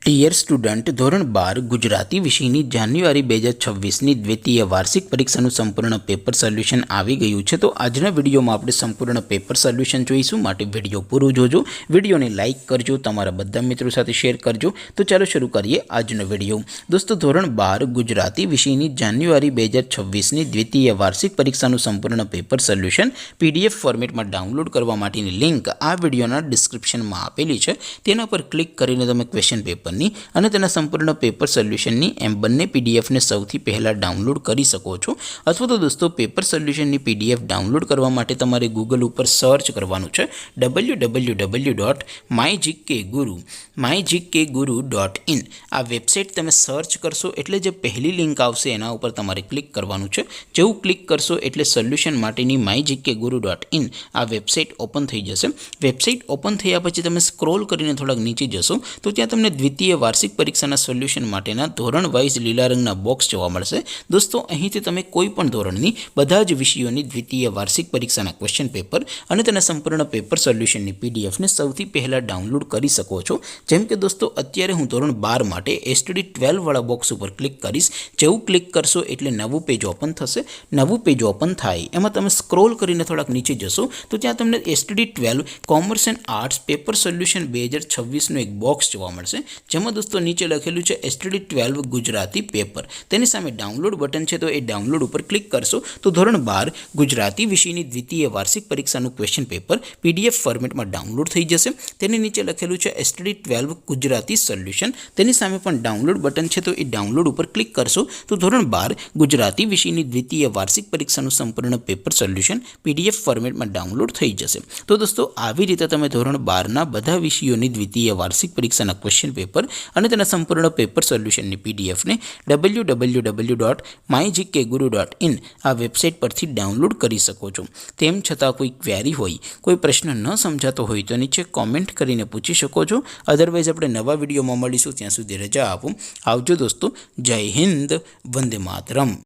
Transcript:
Dear student, ધોરણ 12 ગુજરાતી વિષયની જાન્યુઆરી 2026ની દ્વિતીય વાર્ષિક પરીક્ષાનું સંપૂર્ણ પેપર સોલ્યુશન આવી ગયું છે। તો આજના વિડીયોમાં આપણે સંપૂર્ણ પેપર સોલ્યુશન જોઈશું, માટે વિડીયો પૂરો જોજો, વિડીયોને લાઇક કરજો, તમારા બધા મિત્રો સાથે શેર કરજો। તો ચાલો શરૂ કરીએ આજનો વિડીયો। દોસ્તો, ધોરણ 12 ગુજરાતી વિષયની જાન્યુઆરી 2026ની દ્વિતીય વાર્ષિક પરીક્ષાનું સંપૂર્ણ પેપર સોલ્યુશન PDF ફોર્મેટમાં ડાઉનલોડ કરવા માટેની લિંક આ વિડીયોના ડિસ્ક્રિપ્શનમાં આપેલી છે। તેના પર ક્લિક કરીને તમે ક્વેશ્ચન પેપરની અને તેના સંપૂર્ણ પેપર સોલ્યુશનની એમ બંને પીડીએફને સૌથી પહેલાં ડાઉનલોડ કરી શકો છો। અથવા તો દોસ્તો, પેપર સોલ્યુશનની PDF ડાઉનલોડ કરવા માટે તમારે ગૂગલ ઉપર સર્ચ કરવાનું છે www.mygkguru.in। આ વેબસાઇટ તમે સર્ચ કરશો એટલે જે પહેલી લિંક આવશે એના ઉપર તમારે ક્લિક કરવાનું છે। જેવું ક્લિક કરશો એટલે સોલ્યુશન માટેની mygkguru.in આ વેબસાઇટ ઓપન થઈ જશે। વેબસાઇટ ઓપન થયા પછી તમે સ્ક્રોલ કરીને થોડાક નીચે જશો તો ત્યાં તમને દ્વિતીય વાર્ષિક પરીક્ષાના સોલ્યુશન માટેના ધોરણ વાઇઝ લીલા રંગના બોક્સ જોવા મળશે। દોસ્તો, અહીંથી તમે કોઈ પણ ધોરણની બધા જ વિષયોની દ્વિતીય વાર્ષિક પરીક્ષાના ક્વેશ્ચન પેપર અને તેના સંપૂર્ણ પેપર સોલ્યુશનની પીડીએફને સૌથી પહેલાં ડાઉનલોડ કરી શકો છો। જેમ કે દોસ્તો, અત્યારે હું ધોરણ 12 માટે STD 12 વાળા બોક્સ ઉપર ક્લિક કરીશ। જેવું ક્લિક કરશો એટલે નવું પેજ ઓપન થશે। નવું પેજ ઓપન થાય એમાં તમે સ્ક્રોલ કરીને થોડાક નીચે જશો તો ત્યાં તમને STD 12 commerce and arts paper solution 2026નું એક બોક્સ જોવા મળશે, જેમાં દોસ્તો નીચે લખેલું છે STD 12 ગુજરાતી પેપર। તેની સામે ડાઉનલોડ બટન છે, તો એ ડાઉનલોડ ઉપર ક્લિક કરશો તો ધોરણ 12 ગુજરાતી વિષયની દ્વિતીય વાર્ષિક પરીક્ષાનું ક્વેશ્ચન પેપર PDF ફોર્મેટમાં ડાઉનલોડ થઈ જશે। તેની નીચે લખેલું છે STD 12 ગુજરાતી સોલ્યુશન। તેની સામે પણ ડાઉનલોડ બટન છે, તો એ ડાઉનલોડ ઉપર ક્લિક કરશો તો ધોરણ 12 ગુજરાતી વિષયની દ્વિતીય વાર્ષિક પરીક્ષાનું સંપૂર્ણ પેપર સોલ્યુશન PDF ફોર્મેટમાં ડાઉનલોડ થઈ જશે। તો દોસ્તો, આવી રીતે તમે ધોરણ 12ના બધા વિષયોની દ્વિતીય વાર્ષિક પરીક્ષાના ક્વેશ્ચન પેપર અને તેના સંપૂર્ણ પેપર સોલ્યુશનની પીડીએફને www.mygkguru.in આ વેબસાઇટ પરથી ડાઉનલોડ કરી શકો છો। તેમ છતાં કોઈ ક્વેરી હોય, કોઈ પ્રશ્ન ન સમજાતો હોય તો નીચે કોમેન્ટ કરીને પૂછી શકો છો। અધરવાઇઝ આપણે નવા વિડીયોમાં મળીશું, ત્યાં સુધી રજા આપો। આવજો દોસ્તો, જય હિન્દ, વંદે માતરમ।